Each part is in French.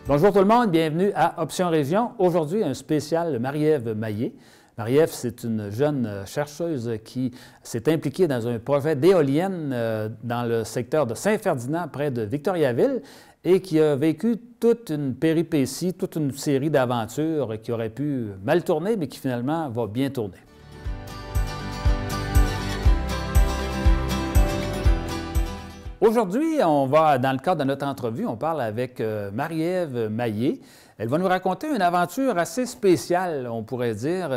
Bonjour tout le monde, bienvenue à Option Région. Aujourd'hui, un spécial Marie-Ève Maillé. Marie-Ève, c'est une jeune chercheuse qui s'est impliquée dans un projet d'éolienne dans le secteur de Saint-Ferdinand, près de Victoriaville, et qui a vécu toute une péripétie, toute une série d'aventures qui auraient pu mal tourner, mais qui finalement va bien tourner. Aujourd'hui, dans le cadre de notre entrevue, on parle avec Marie-Ève Maillé. Elle va nous raconter une aventure assez spéciale, on pourrait dire,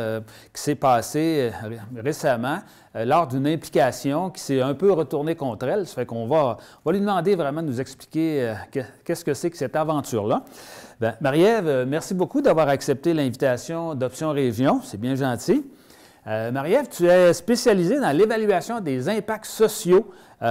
qui s'est passée récemment lors d'une implication qui s'est un peu retournée contre elle. Ça fait qu'on va lui demander vraiment de nous expliquer qu'est-ce que c'est que cette aventure-là. Bien, Marie-Ève, merci beaucoup d'avoir accepté l'invitation d'Option Région. C'est bien gentil. Marie-Ève, tu es spécialisée dans l'évaluation des impacts sociaux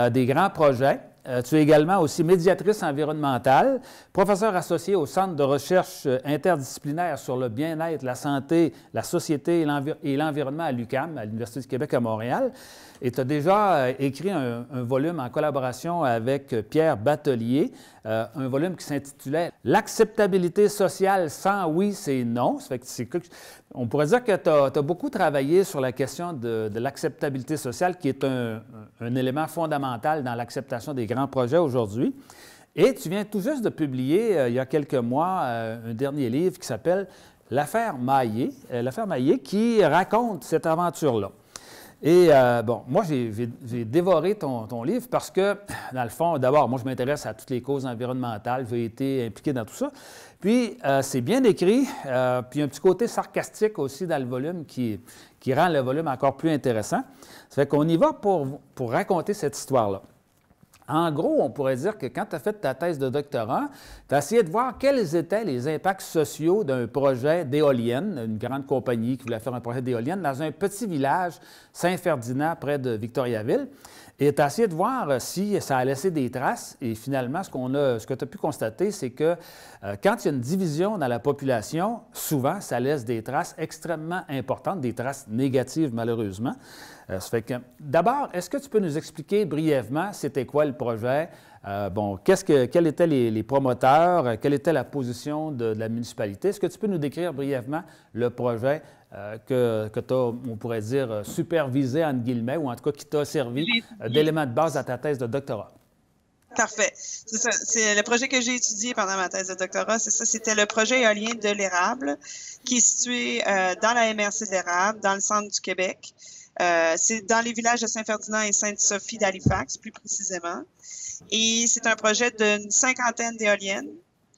des grands projets. Tu es également aussi médiatrice environnementale, professeure associée au Centre de recherche interdisciplinaire sur le bien-être, la santé, la société et l'environnement à l'UQAM, à l'Université du Québec à Montréal. Et tu as déjà écrit un volume en collaboration avec Pierre Batelier, un volume qui s'intitulait « L'acceptabilité sociale sans oui, c'est non ». On pourrait dire que tu as beaucoup travaillé sur la question de l'acceptabilité sociale, qui est un élément fondamental dans l'acceptation des grands projets aujourd'hui. Et tu viens tout juste de publier, il y a quelques mois, un dernier livre qui s'appelle « L'affaire Maillé », qui raconte cette aventure-là. Et bon, moi, j'ai dévoré ton livre parce que, dans le fond, d'abord, moi, je m'intéresse à toutes les causes environnementales. J'ai été impliqué dans tout ça. Puis, c'est bien écrit. Puis, un petit côté sarcastique aussi dans le volume qui rend le volume encore plus intéressant. Ça fait qu'on y va pour raconter cette histoire-là. En gros, on pourrait dire que quand tu as fait ta thèse de doctorat, tu as essayé de voir quels étaient les impacts sociaux d'un projet d'éolienne, une grande compagnie qui voulait faire un projet d'éolienne dans un petit village, Saint-Ferdinand, près de Victoriaville. Et tu as essayé de voir si ça a laissé des traces. Et finalement, ce que tu as pu constater, c'est que quand il y a une division dans la population, souvent, ça laisse des traces extrêmement importantes, des traces négatives, malheureusement. Ça fait que, d'abord, est-ce que tu peux nous expliquer brièvement c'était quoi le projet? Quels étaient les promoteurs? Quelle était la position de la municipalité? Est-ce que tu peux nous décrire brièvement le projet que tu as, on pourrait dire, supervisé, entre guillemets, ou en tout cas qui t'a servi d'élément de base à ta thèse de doctorat? Parfait. C'est ça. C'est le projet que j'ai étudié pendant ma thèse de doctorat. C'est ça. C'était le projet éolien de l'Érable, qui est situé dans la MRC de l'Érable, dans le centre du Québec. C'est dans les villages de Saint-Ferdinand et Sainte-Sophie d'Halifax, plus précisément. Et c'est un projet d'une 50aine d'éoliennes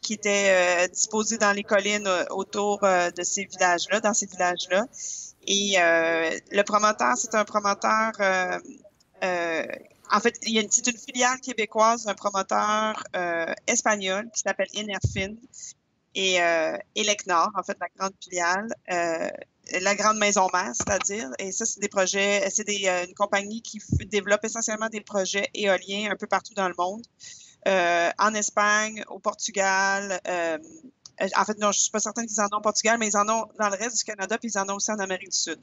qui étaient disposées dans les collines autour de ces villages-là, dans ces villages-là. Et le promoteur, c'est un promoteur... en fait, c'est une filiale québécoise d'un promoteur espagnol qui s'appelle Enerfin et Elecnor, en fait, la grande filiale. La grande maison mère, c'est-à-dire. Et ça, c'est des projets, une compagnie qui développe essentiellement des projets éoliens un peu partout dans le monde. En Espagne, au Portugal. En fait, non, je ne suis pas certaine qu'ils en ont au Portugal, mais ils en ont dans le reste du Canada, puis ils en ont aussi en Amérique du Sud.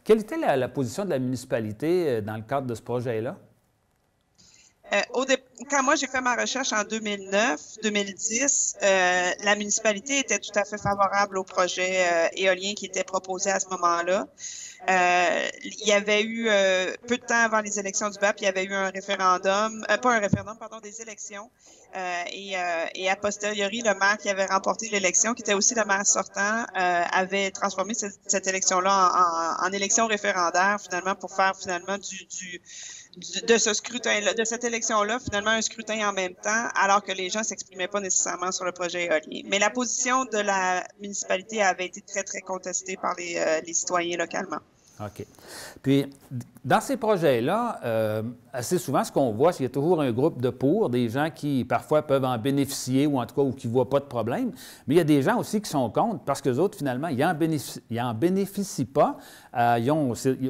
Quelle était la position de la municipalité dans le cadre de ce projet-là? Quand moi j'ai fait ma recherche en 2009-2010, la municipalité était tout à fait favorable au projet éolien qui était proposé à ce moment-là. Il y avait eu, peu de temps avant les élections du BAP, il y avait eu un référendum, des élections. Et a posteriori, le maire qui avait remporté l'élection, qui était aussi le maire sortant, avait transformé cette élection-là en élection référendaire, finalement, pour faire finalement de ce scrutin-là, de cette élection-là, finalement, un scrutin en même temps, alors que les gens ne s'exprimaient pas nécessairement sur le projet éolien. Mais la position de la municipalité avait été très, très contestée par les citoyens localement. OK. Puis, dans ces projets-là, assez souvent, ce qu'on voit, c'est qu'il y a toujours un groupe de pour, des gens qui, parfois, peuvent en bénéficier ou en tout cas, ou qui ne voient pas de problème. Mais il y a des gens aussi qui sont contre parce qu'eux autres, finalement, ils n'en bénéficient pas.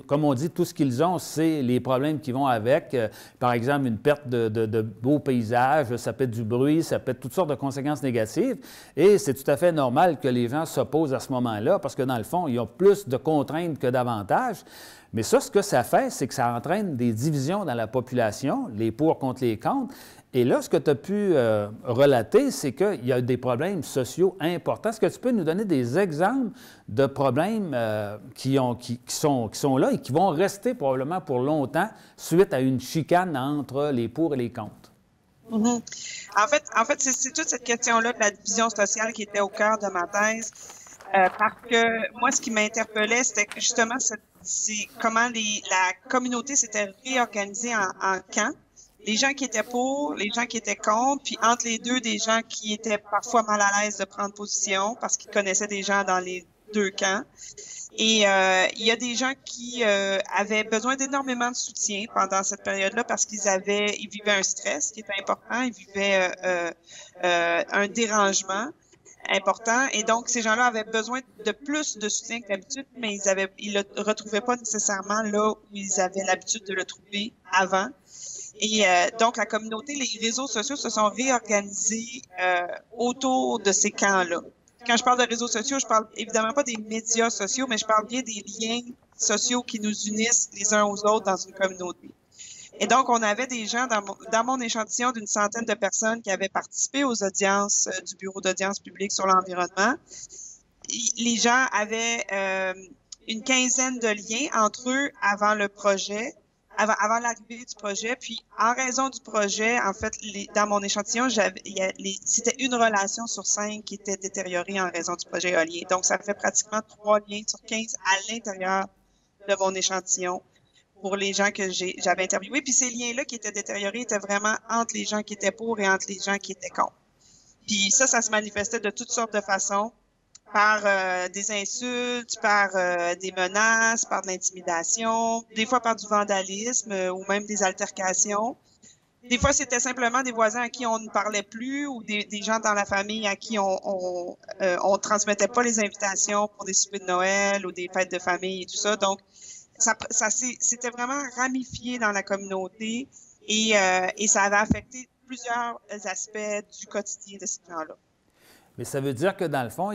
Comme on dit, tout ce qu'ils ont, c'est les problèmes qui vont avec. Par exemple, une perte de beaux paysages, ça peut être du bruit, ça peut être toutes sortes de conséquences négatives. Et c'est tout à fait normal que les gens s'opposent à ce moment-là parce que, dans le fond, ils ont plus de contraintes que d'avantages. davantage. Mais ça, ce que ça fait, c'est que ça entraîne des divisions dans la population, les pour contre les contre. Et là, ce que tu as pu relater, c'est qu'il y a des problèmes sociaux importants. Est-ce que tu peux nous donner des exemples de problèmes qui sont là et qui vont rester probablement pour longtemps suite à une chicane entre les pour et les contre? Mm-hmm. En fait, c'est toute cette question-là de la division sociale qui était au cœur de ma thèse. Parce que moi, ce qui m'interpellait, c'était justement comment la communauté s'était réorganisée en camps. Les gens qui étaient pour, les gens qui étaient contre, puis entre les deux, des gens qui étaient parfois mal à l'aise de prendre position parce qu'ils connaissaient des gens dans les deux camps. Et il y a des gens qui avaient besoin d'énormément de soutien pendant cette période-là parce ils vivaient un stress qui était important, ils vivaient un dérangement important. Et donc, ces gens-là avaient besoin de plus de soutien que d'habitude, mais ils le retrouvaient pas nécessairement là où ils avaient l'habitude de le trouver avant. Et donc, la communauté, les réseaux sociaux se sont réorganisés autour de ces camps-là. Quand je parle de réseaux sociaux, je parle évidemment pas des médias sociaux, mais je parle bien des liens sociaux qui nous unissent les uns aux autres dans une communauté. Et donc, on avait des gens dans mon échantillon d'une centaine de personnes qui avaient participé aux audiences du Bureau d'audience publique sur l'environnement. Les gens avaient une quinzaine de liens entre eux avant le projet, avant l'arrivée du projet. Puis, en raison du projet, en fait, dans mon échantillon, c'était une relation sur 5 qui était détériorée en raison du projet éolien. Donc, ça fait pratiquement 3 liens sur 15 à l'intérieur de mon échantillon pour les gens que j'avais interviewés. Puis, ces liens-là qui étaient détériorés étaient vraiment entre les gens qui étaient pour et entre les gens qui étaient contre. Puis ça se manifestait de toutes sortes de façons, par des insultes, par des menaces, par de l'intimidation, des fois par du vandalisme ou même des altercations. Des fois, c'était simplement des voisins à qui on ne parlait plus ou des gens dans la famille à qui on transmettait pas les invitations pour des soupers de Noël ou des fêtes de famille et tout ça. Donc, c'était vraiment ramifié dans la communauté et ça avait affecté plusieurs aspects du quotidien de ces gens-là. Mais ça veut dire que, dans le fond,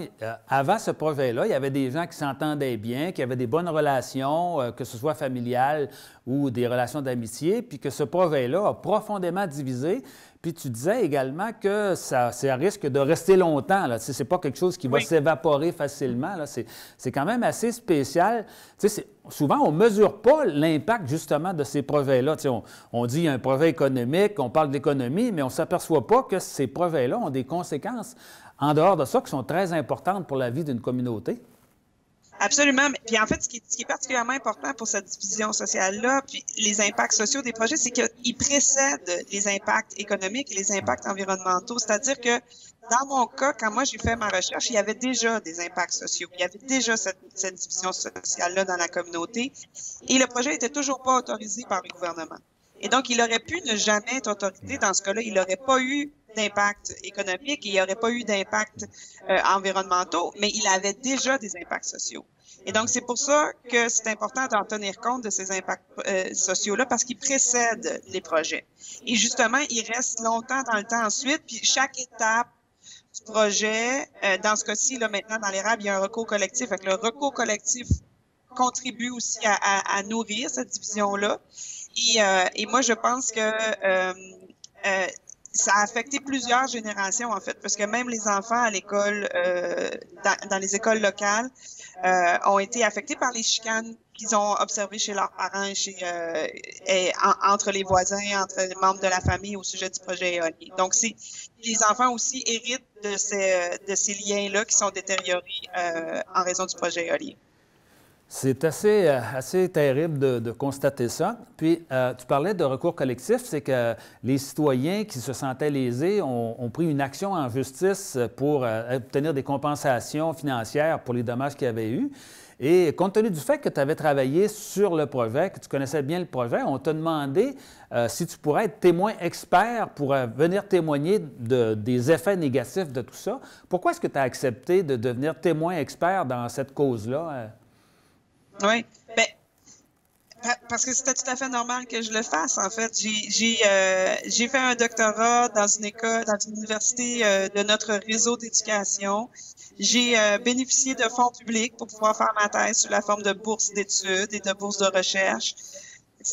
avant ce projet-là, il y avait des gens qui s'entendaient bien, qui avaient des bonnes relations, que ce soit familiales ou des relations d'amitié, puis que ce projet-là a profondément divisé. Puis tu disais également que ça risque de rester longtemps. Ce n'est pas quelque chose qui va s'évaporer facilement. C'est quand même assez spécial. Souvent, on ne mesure pas l'impact justement de ces projets-là. On dit un projet économique, on parle d'économie, mais on ne s'aperçoit pas que ces projets-là ont des conséquences en dehors de ça qui sont très importantes pour la vie d'une communauté. Absolument. Puis en fait, ce qui est particulièrement important pour cette division sociale-là, puis les impacts sociaux des projets, c'est qu'ils précèdent les impacts économiques et les impacts environnementaux. C'est-à-dire que dans mon cas, quand moi j'ai fait ma recherche, il y avait déjà des impacts sociaux. Il y avait déjà cette division sociale-là dans la communauté. Et le projet était toujours pas autorisé par le gouvernement. Et donc, il aurait pu ne jamais être autorisé. Dans ce cas-là, il n'aurait pas eu d'impact économique et il n'y aurait pas eu d'impact environnementaux, mais il avait déjà des impacts sociaux. Et donc, c'est pour ça que c'est important d'en tenir compte de ces impacts sociaux-là parce qu'ils précèdent les projets. Et justement, ils restent longtemps dans le temps ensuite, puis chaque étape du projet, dans ce cas-ci, là, maintenant, dans l'érable, il y a un recours collectif. Fait que le recours collectif contribue aussi à nourrir cette division-là. Et moi, je pense que ça a affecté plusieurs générations, en fait, parce que même les enfants à l'école, dans les écoles locales, ont été affectés par les chicanes qu'ils ont observées chez leurs parents et entre les voisins, entre les membres de la famille au sujet du projet éolien. Donc, les enfants aussi héritent de ces liens-là qui sont détériorés en raison du projet éolien. C'est assez terrible de constater ça. Puis, tu parlais de recours collectif, c'est que les citoyens qui se sentaient lésés ont pris une action en justice pour obtenir des compensations financières pour les dommages qu'ils avaient eus. Et compte tenu du fait que tu avais travaillé sur le projet, que tu connaissais bien le projet, on t'a demandé si tu pourrais être témoin expert pour venir témoigner des effets négatifs de tout ça. Pourquoi est-ce que tu as accepté de devenir témoin expert dans cette cause-là? Oui. Bien, Parce que c'était tout à fait normal que je le fasse, en fait. J'ai fait un doctorat dans une école, dans une université de notre réseau d'éducation. J'ai bénéficié de fonds publics pour pouvoir faire ma thèse sous la forme de bourses d'études et de bourses de recherche.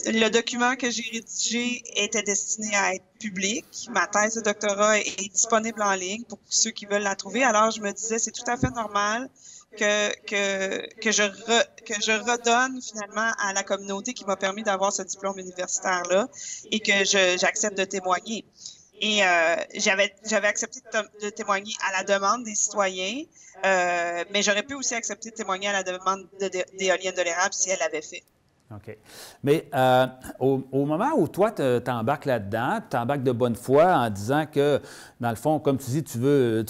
Le document que j'ai rédigé était destiné à être public. Ma thèse de doctorat est disponible en ligne pour ceux qui veulent la trouver. Alors, je me disais, c'est tout à fait normal que je redonne finalement à la communauté qui m'a permis d'avoir ce diplôme universitaire-là et que j'accepte de témoigner. Et j'avais accepté de témoigner à la demande des citoyens, mais j'aurais pu aussi accepter de témoigner à la demande d'Éolienne de l'Érable si elle l'avait fait. OK. Mais au moment où toi, tu embarques là-dedans, tu embarques de bonne foi en disant que, dans le fond, comme tu dis, tu veux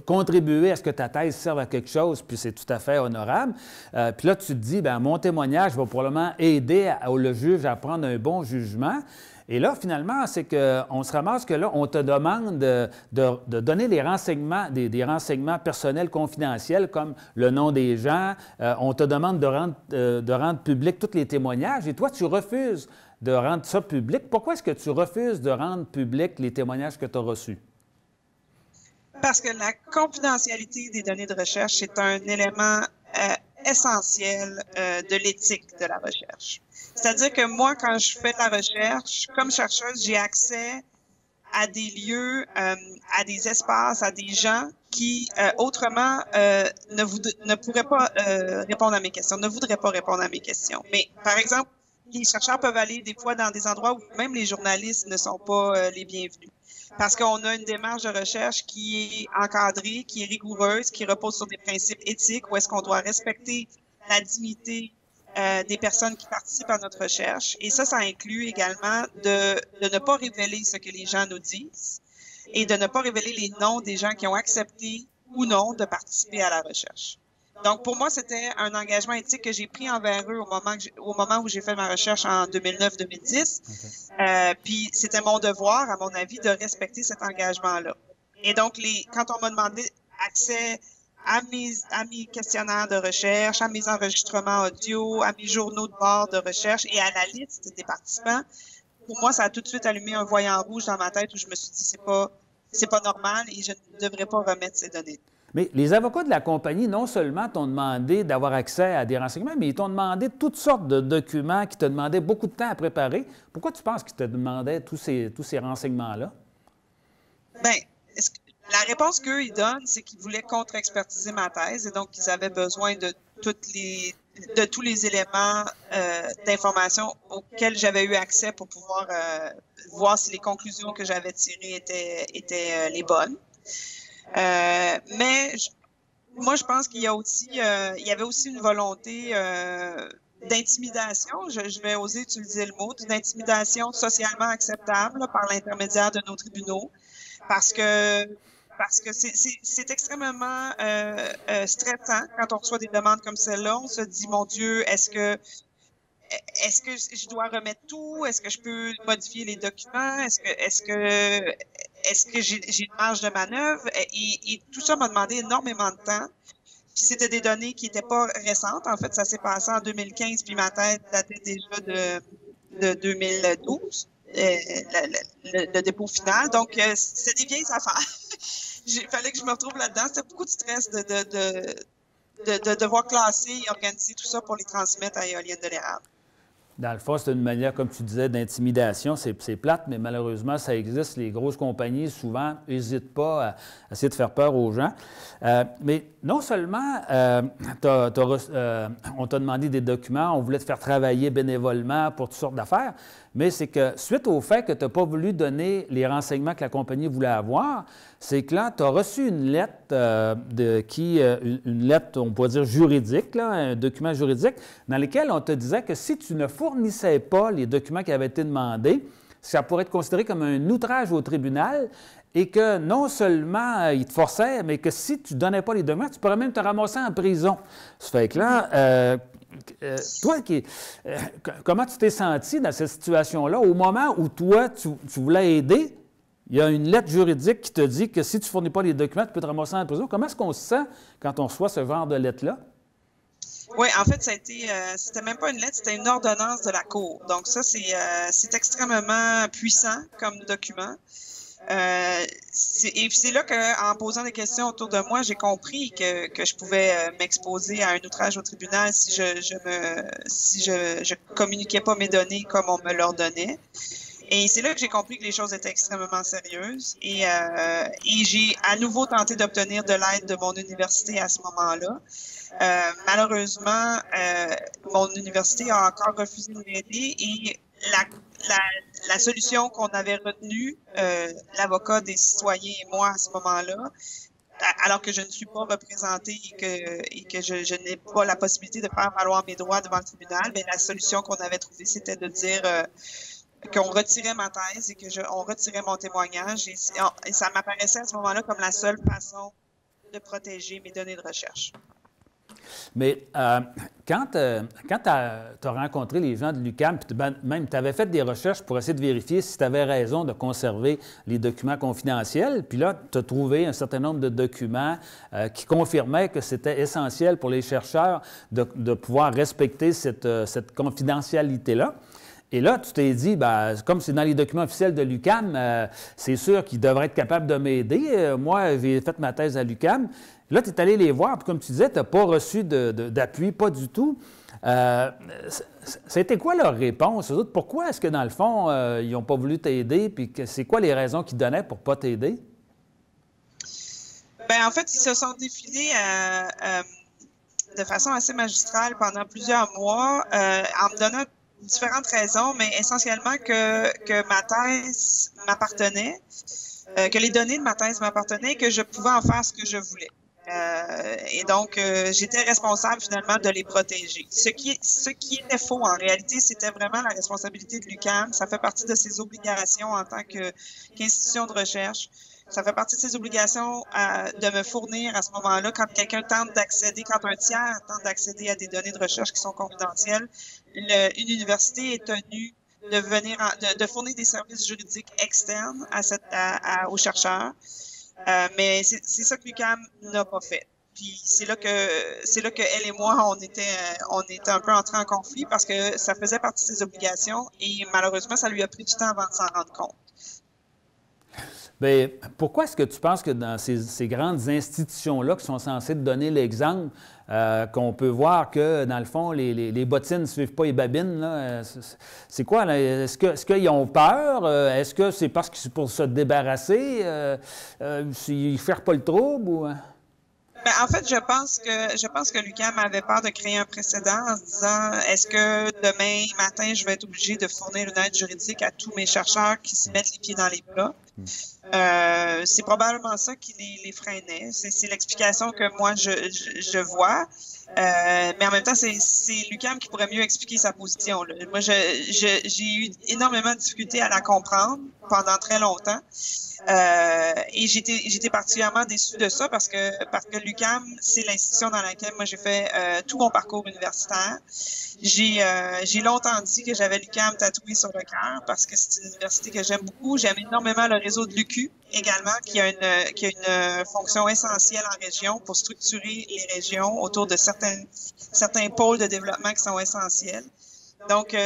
contribuer à ce que ta thèse serve à quelque chose, puis c'est tout à fait honorable. Puis là, tu te dis, bien, mon témoignage va probablement aider le juge à prendre un bon jugement. Et là, finalement, c'est qu'on se ramasse que là, on te demande de donner des renseignements, des renseignements personnels confidentiels, comme le nom des gens. On te demande de rendre public tous les témoignages. Et toi, tu refuses de rendre ça public. Pourquoi est-ce que tu refuses de rendre public les témoignages que tu as reçus? Parce que la confidentialité des données de recherche, c'est un élément essentiel de l'éthique de la recherche. C'est-à-dire que moi, quand je fais de la recherche, comme chercheuse, j'ai accès à des lieux, à des espaces, à des gens qui, autrement, ne pourraient pas répondre à mes questions, ne voudraient pas répondre à mes questions. Mais, par exemple, les chercheurs peuvent aller des fois dans des endroits où même les journalistes ne sont pas les bienvenus. Parce qu'on a une démarche de recherche qui est encadrée, qui est rigoureuse, qui repose sur des principes éthiques, où est-ce qu'on doit respecter la dignité des personnes qui participent à notre recherche. Et ça inclut également de ne pas révéler ce que les gens nous disent et de ne pas révéler les noms des gens qui ont accepté ou non de participer à la recherche. Donc, pour moi, c'était un engagement éthique que j'ai pris envers eux au moment où j'ai fait ma recherche en 2009-2010. Okay. Puis, c'était mon devoir, à mon avis, de respecter cet engagement-là. Et donc, quand on m'a demandé accès à mes questionnaires de recherche, à mes enregistrements audio, à mes journaux de bord de recherche et à la liste des participants, pour moi, ça a tout de suite allumé un voyant rouge dans ma tête où je me suis dit, c'est pas normal et je ne devrais pas remettre ces données. Mais les avocats de la compagnie, non seulement t'ont demandé d'avoir accès à des renseignements, mais ils t'ont demandé toutes sortes de documents qui te demandaient beaucoup de temps à préparer. Pourquoi tu penses qu'ils te demandaient tous ces renseignements-là? Bien, la réponse qu'eux, ils donnent, c'est qu'ils voulaient contre-expertiser ma thèse et donc ils avaient besoin de tous les éléments d'information auxquels j'avais eu accès pour pouvoir voir si les conclusions que j'avais tirées étaient les bonnes. Mais moi, je pense qu'il y a aussi, il y avait aussi une volonté d'intimidation, je vais oser utiliser le mot, d'intimidation socialement acceptable là, par l'intermédiaire de nos tribunaux, parce que c'est extrêmement stressant quand on reçoit des demandes comme celle-là. On se dit, mon Dieu, est-ce que je dois remettre tout? Est-ce que je peux modifier les documents? Est-ce que j'ai une marge de manœuvre? Et tout ça m'a demandé énormément de temps. Puis c'était des données qui n'étaient pas récentes. En fait, ça s'est passé en 2015, puis ma thèse datait déjà de 2012. Le dépôt final. Donc, c'est des vieilles affaires. Il fallait que je me retrouve là-dedans. C'était beaucoup de stress de devoir classer et organiser tout ça pour les transmettre à Éolienne de l'Érable. Dans le fond, c'est une manière, comme tu disais, d'intimidation. C'est plate, mais malheureusement, ça existe. Les grosses compagnies, souvent, n'hésitent pas à essayer de faire peur aux gens. Mais non seulement on t'a demandé des documents, on voulait te faire travailler bénévolement pour toutes sortes d'affaires, mais c'est que suite au fait que tu n'as pas voulu donner les renseignements que la compagnie voulait avoir, c'est que là, tu as reçu une lettre, une lettre, on pourrait dire juridique, là, un document juridique, dans lequel on te disait que si tu ne fournissais pas les documents qui avaient été demandés, ça pourrait être considéré comme un outrage au tribunal et que non seulement il te forçait, mais que si tu ne donnais pas les documents, tu pourrais même te ramasser en prison. Ça fait que là, toi, comment tu t'es senti dans cette situation-là au moment où toi, tu voulais aider? Il y a une lettre juridique qui te dit que si tu ne fournis pas les documents, tu peux te ramasser en prison. Comment est-ce qu'on se sent quand on reçoit ce genre de lettre-là? Oui, en fait, c'était même pas une lettre, c'était une ordonnance de la Cour. Donc ça, c'est extrêmement puissant comme document. Et c'est là qu'en posant des questions autour de moi, j'ai compris que je pouvais m'exposer à un outrage au tribunal si je communiquais pas mes données comme on me l'ordonnait. Et c'est là que j'ai compris que les choses étaient extrêmement sérieuses. Et j'ai à nouveau tenté d'obtenir de l'aide de mon université à ce moment-là. Malheureusement, mon université a encore refusé de m'aider et la solution qu'on avait retenue, l'avocat des citoyens et moi à ce moment-là, alors que je ne suis pas représentée et que je n'ai pas la possibilité de faire valoir mes droits devant le tribunal, mais la solution qu'on avait trouvée, c'était de dire qu'on retirait ma thèse et on retirait mon témoignage. Et ça m'apparaissait à ce moment-là comme la seule façon de protéger mes données de recherche. Mais quand tu as rencontré les gens de l'UQAM, puis même tu avais fait des recherches pour essayer de vérifier si tu avais raison de conserver les documents confidentiels, puis là, tu as trouvé un certain nombre de documents qui confirmaient que c'était essentiel pour les chercheurs de pouvoir respecter cette confidentialité-là. Et là, tu t'es dit, bien, comme c'est dans les documents officiels de l'UQAM, c'est sûr qu'ils devraient être capables de m'aider. Moi, j'ai fait ma thèse à l'UQAM. Là, tu es allé les voir, puis comme tu disais, tu n'as pas reçu d'appui, pas du tout. C'était quoi leur réponse? Eux autres, pourquoi est-ce que, dans le fond, ils n'ont pas voulu t'aider? Puis c'est quoi les raisons qu'ils donnaient pour ne pas t'aider? Bien, en fait, ils se sont défilés de façon assez magistrale pendant plusieurs mois en me donnant différentes raisons, mais essentiellement que ma thèse m'appartenait, que les données de ma thèse m'appartenaient, que je pouvais en faire ce que je voulais. Et donc, j'étais responsable finalement de les protéger. Ce qui était faux en réalité, c'était vraiment la responsabilité de l'UQAM. Ça fait partie de ses obligations en tant qu'institution de recherche. Ça fait partie de ses obligations de me fournir à ce moment-là quand quelqu'un tente d'accéder, quand un tiers tente d'accéder à des données de recherche qui sont confidentielles, une université est tenue de fournir des services juridiques externes aux chercheurs. Mais c'est ça que l'UQAM n'a pas fait. Puis c'est là que elle et moi, on était un peu entrés en conflit parce que ça faisait partie de ses obligations et malheureusement, ça lui a pris du temps avant de s'en rendre compte. Bien, pourquoi est-ce que tu penses que dans ces grandes institutions-là qui sont censées te donner l'exemple, qu'on peut voir que, dans le fond, les bottines ne suivent pas les babines, là, c'est quoi? Est-ce qu'ils ont peur? Est-ce que c'est parce que c'est pour se débarrasser? Ils ne cherchent pas le trouble? Ou... Ben, en fait, je pense que l'UQAM avait peur de créer un précédent en se disant est-ce que demain matin, je vais être obligé de fournir une aide juridique à tous mes chercheurs qui se mettent les pieds dans les plats? C'est probablement ça qui les freinait. C'est l'explication que moi, je vois. Mais en même temps, c'est l'UQAM qui pourrait mieux expliquer sa position. Là. Moi, j'ai eu énormément de difficultés à la comprendre pendant très longtemps. Et j'étais particulièrement déçue de ça parce que l'UQAM, c'est l'institution dans laquelle moi j'ai fait tout mon parcours universitaire. J'ai longtemps dit que j'avais l'UQAM tatoué sur le cœur parce que c'est une université que j'aime beaucoup. J'aime énormément le réseau de l'UQ également, qui a une fonction essentielle en région pour structurer les régions autour de certains pôles de développement qui sont essentiels. Donc,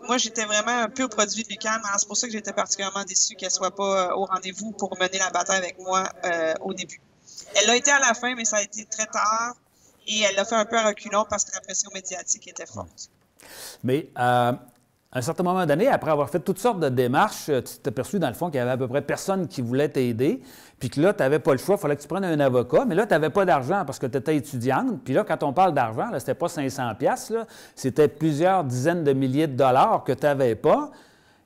moi, j'étais vraiment un peu au produit de l'UQAM. C'est pour ça que j'étais particulièrement déçue qu'elle soit pas au rendez-vous pour mener la bataille avec moi au début. Elle l'a été à la fin, mais ça a été très tard. Et elle l'a fait un peu à reculons parce que la pression médiatique était forte. Mais à un certain moment donné, après avoir fait toutes sortes de démarches, tu t'es aperçu dans le fond qu'il y avait à peu près personne qui voulait t'aider, puis que là, tu n'avais pas le choix, il fallait que tu prennes un avocat, mais là, tu n'avais pas d'argent parce que tu étais étudiante. Puis là, quand on parle d'argent, ce n'était pas 500$, là, c'était plusieurs dizaines de milliers de dollars que tu n'avais pas.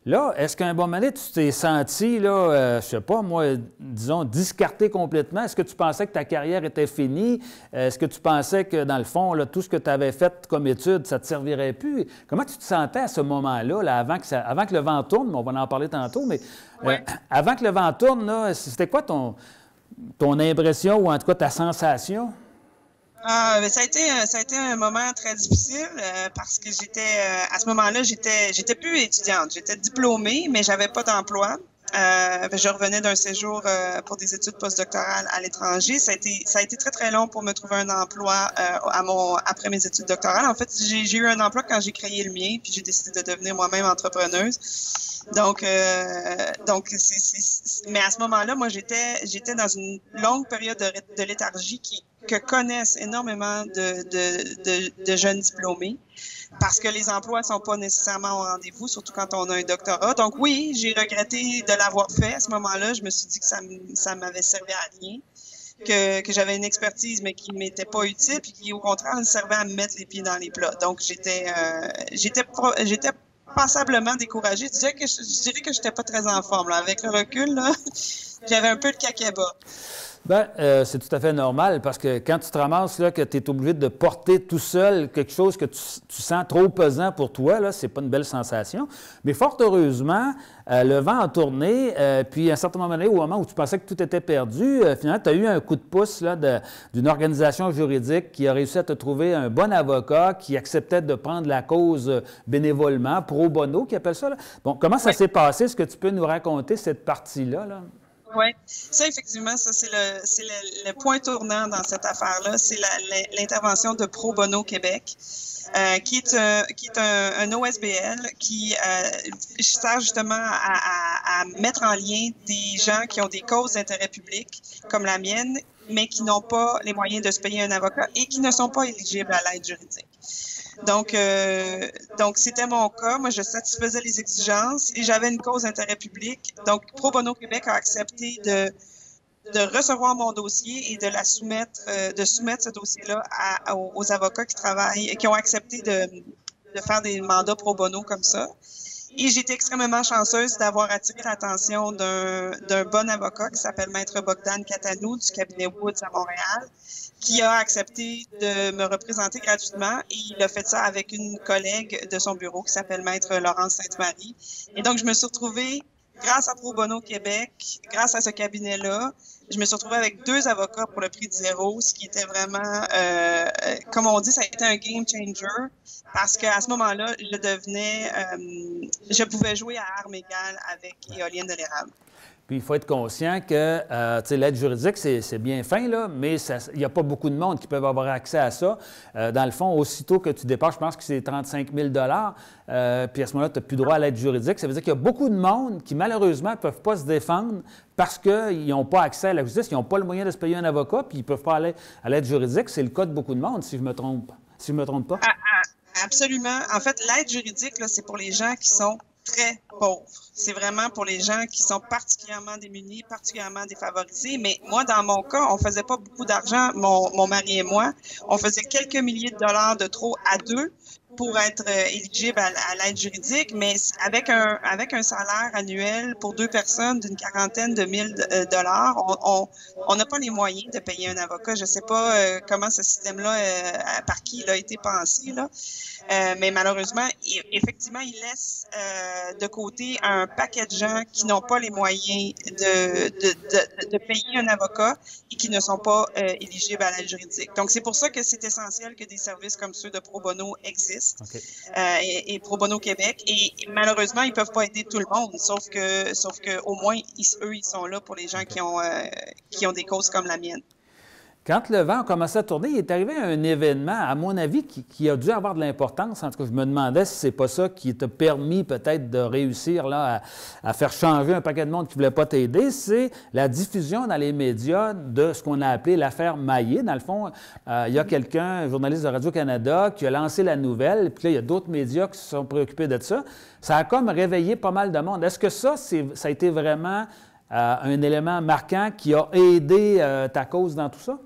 Là, est-ce qu'à un bon moment donné, tu t'es senti, là, je ne sais pas, moi, disons, discarté complètement? Est-ce que tu pensais que ta carrière était finie? Est-ce que tu pensais que, dans le fond, là, tout ce que tu avais fait comme étude, ça ne te servirait plus? Comment tu te sentais à ce moment-là, là, avant que le vent tourne? On va en parler tantôt, mais avant que le vent tourne, là, c'était quoi ton impression ou en tout cas ta sensation? Ça a été un moment très difficile parce que à ce moment-là, j'étais plus étudiante. J'étais diplômée, mais j'avais pas d'emploi. Je revenais d'un séjour pour des études postdoctorales à l'étranger. Ça a été très, très long pour me trouver un emploi après mes études doctorales. En fait, j'ai eu un emploi quand j'ai créé le mien, puis j'ai décidé de devenir moi-même entrepreneuse. Donc, mais à ce moment-là, moi, j'étais dans une longue période de léthargie que connaissent énormément de jeunes diplômés. Parce que les emplois sont pas nécessairement au rendez-vous, surtout quand on a un doctorat. Donc oui, j'ai regretté de l'avoir fait à ce moment-là. Je me suis dit que ça m'avait servi à rien, que j'avais une expertise mais qui m'était pas utile, puis qui au contraire me servait à me mettre les pieds dans les plats. Donc j'étais passablement découragée. Je dirais que j'étais pas très en forme là. Avec le recul, là, j'avais un peu le caquet-bas. Bien, c'est tout à fait normal parce que quand tu te ramasses là, que tu es obligé de porter tout seul quelque chose que tu sens trop pesant pour toi, là, c'est pas une belle sensation. Mais fort heureusement, le vent a tourné, puis à un certain moment donné, au moment où tu pensais que tout était perdu, finalement, tu as eu un coup de pouce là, d'une organisation juridique qui a réussi à te trouver un bon avocat qui acceptait de prendre la cause bénévolement, pro bono, qui appelle ça. Là. Bon, comment ça s'est passé? Est-ce que tu peux nous raconter cette partie-là, là? Oui, ça effectivement, ça c'est le point tournant dans cette affaire-là, c'est l'intervention de Pro Bono Québec, qui est un OSBL qui sert justement à mettre en lien des gens qui ont des causes d'intérêt public comme la mienne, mais qui n'ont pas les moyens de se payer un avocat et qui ne sont pas éligibles à l'aide juridique. Donc c'était mon cas. Moi, je satisfaisais les exigences et j'avais une cause d'intérêt public. Donc, Pro Bono Québec a accepté de recevoir mon dossier et de soumettre ce dossier-là aux avocats qui ont accepté de faire des mandats pro bono comme ça. Et j'étais extrêmement chanceuse d'avoir attiré l'attention d'un bon avocat qui s'appelle Maître Bogdan Catanou du cabinet Woods à Montréal, qui a accepté de me représenter gratuitement et il a fait ça avec une collègue de son bureau qui s'appelle Maître Laurence Sainte-Marie. Et donc, je me suis retrouvée, grâce à Pro Bono Québec, grâce à ce cabinet-là, je me suis retrouvée avec 2 avocats pour le prix de 0, ce qui était vraiment, comme on dit, ça a été un game changer parce qu'à ce moment-là, je pouvais jouer à armes égales avec Éolienne de l'Érable. Puis il faut être conscient que l'aide juridique, c'est bien fin, là, mais il n'y a pas beaucoup de monde qui peuvent avoir accès à ça. Dans le fond, aussitôt que tu dépasses, je pense que c'est 35 000 puis à ce moment-là, tu n'as plus droit à l'aide juridique. Ça veut dire qu'il y a beaucoup de monde qui, malheureusement, ne peuvent pas se défendre parce qu'ils n'ont pas accès à la justice, ils n'ont pas le moyen de se payer un avocat, puis ils ne peuvent pas aller à l'aide juridique. C'est le cas de beaucoup de monde, si je me trompe. Si je me trompe pas. Absolument. En fait, l'aide juridique, là, c'est pour les gens qui sont très pauvres. C'est vraiment pour les gens qui sont particulièrement démunis, particulièrement défavorisés. Mais moi, dans mon cas, on faisait pas beaucoup d'argent, mon mari et moi. On faisait quelques milliers de dollars de trop à 2 pour être éligible à l'aide juridique, mais avec un salaire annuel pour 2 personnes d'une quarantaine de $1000, on n'a pas les moyens de payer un avocat. Je sais pas comment ce système-là, par qui il a été pensé, là. Mais malheureusement, effectivement, il laisse de côté un paquet de gens qui n'ont pas les moyens de payer un avocat et qui ne sont pas éligibles à l'aide juridique. Donc, c'est pour ça que c'est essentiel que des services comme ceux de Pro Bono existent, okay. Et Pro Bono Québec. Et malheureusement, ils peuvent pas aider tout le monde, sauf que au moins, eux, ils sont là pour les gens qui ont des causes comme la mienne. Quand le vent a commencé à tourner, il est arrivé un événement, à mon avis, qui a dû avoir de l'importance. En tout cas, je me demandais si c'est pas ça qui t'a permis peut-être de réussir là, à faire changer un paquet de monde qui ne voulait pas t'aider. C'est la diffusion dans les médias de ce qu'on a appelé l'affaire Maillé. Dans le fond, il y a quelqu'un, un journaliste de Radio-Canada, qui a lancé la nouvelle, puis là, il y a d'autres médias qui se sont préoccupés de ça. Ça a comme réveillé pas mal de monde. Est-ce que ça a été vraiment un élément marquant qui a aidé ta cause dans tout ça?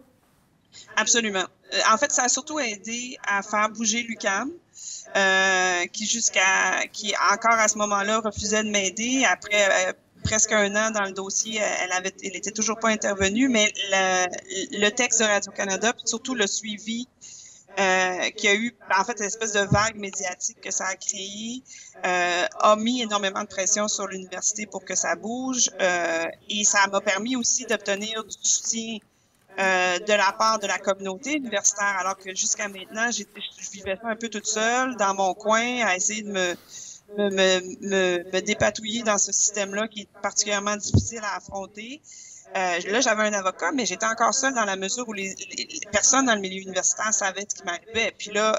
Absolument. En fait, ça a surtout aidé à faire bouger l'UQAM, qui encore à ce moment-là refusait de m'aider. Après presque 1 an dans le dossier, elle était toujours pas intervenue, mais le texte de Radio-Canada, puis surtout le suivi qu'il y a eu, en fait, l'espèce de vague médiatique que ça a créé, a mis énormément de pression sur l'université pour que ça bouge, et ça m'a permis aussi d'obtenir du soutien de la part de la communauté universitaire, alors que jusqu'à maintenant, je vivais ça un peu toute seule dans mon coin à essayer de me dépatouiller dans ce système-là qui est particulièrement difficile à affronter. Là, j'avais un avocat, mais j'étais encore seule dans la mesure où les personnes dans le milieu universitaire savaient ce qui m'arrivait. Puis là,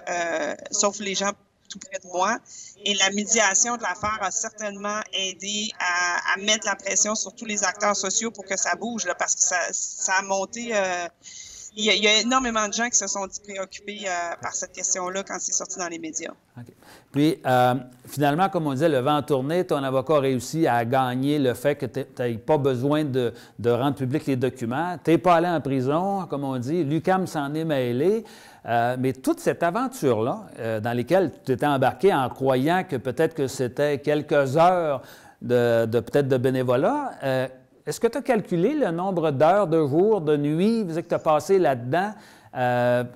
sauf les gens tout près de moi. Et la médiation de l'affaire a certainement aidé à mettre la pression sur tous les acteurs sociaux pour que ça bouge, là, parce que ça a monté. Il y a énormément de gens qui se sont préoccupés par cette question-là quand c'est sorti dans les médias. Okay. Puis, finalement, comme on disait, le vent a tourné, ton avocat a réussi à gagner le fait que tu n'aies pas besoin de rendre public les documents. Tu n'es pas allé en prison, comme on dit. L'UQAM s'en est mêlé. Mais toute cette aventure-là, dans laquelle tu étais embarqué en croyant que peut-être que c'était quelques heures peut-être de bénévolat, est-ce que tu as calculé le nombre d'heures, de jours, de nuits que tu as passé là-dedans,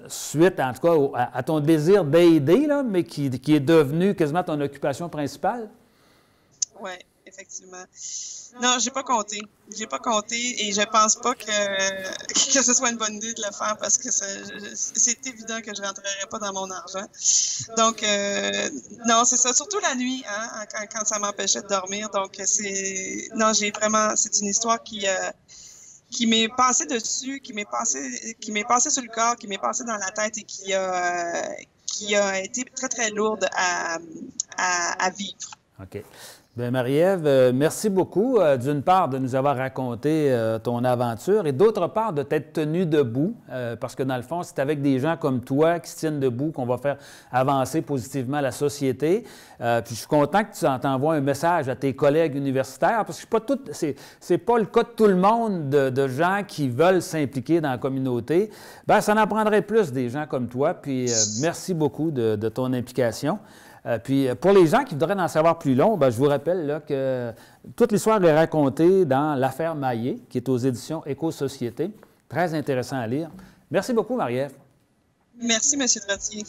suite, en tout cas, à ton désir d'aider, mais qui est devenu quasiment ton occupation principale? Oui, effectivement. Non, j'ai pas compté. J'ai pas compté et je pense pas que ce soit une bonne idée de le faire parce que c'est évident que je rentrerai pas dans mon argent. Donc, non, c'est ça. Surtout la nuit, hein, quand ça m'empêchait de dormir. Donc, non, c'est une histoire qui m'est passée dessus, qui m'est passée sur le corps, qui m'est passée dans la tête et qui a été très, très lourde à vivre. OK. Bien, Marie-Ève, merci beaucoup, d'une part, de nous avoir raconté ton aventure et d'autre part, de t'être tenue debout, parce que dans le fond, c'est avec des gens comme toi qui se tiennent debout qu'on va faire avancer positivement la société. Puis je suis content que tu t'envoies un message à tes collègues universitaires, parce que c'est pas le cas de tout le monde de gens qui veulent s'impliquer dans la communauté. Bien, ça en prendrait plus des gens comme toi, puis merci beaucoup de ton implication. Puis, pour les gens qui voudraient en savoir plus long, bien, je vous rappelle là, que toute l'histoire est racontée dans l'affaire Maillé, qui est aux éditions Éco-Société. Très intéressant à lire. Merci beaucoup, Marie-Ève. Merci, M. Trottier.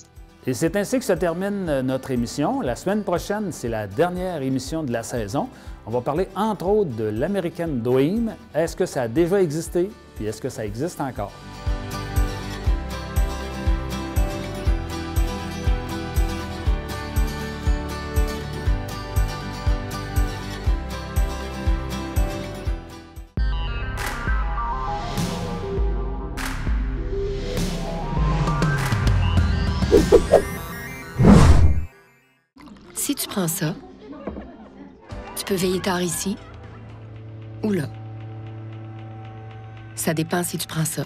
Et c'est ainsi que se termine notre émission. La semaine prochaine, c'est la dernière émission de la saison. On va parler, entre autres, de l'American Dream. Est-ce que ça a déjà existé? Puis est-ce que ça existe encore? Si tu prends ça, tu peux veiller tard ici ou là. Ça dépend si tu prends ça.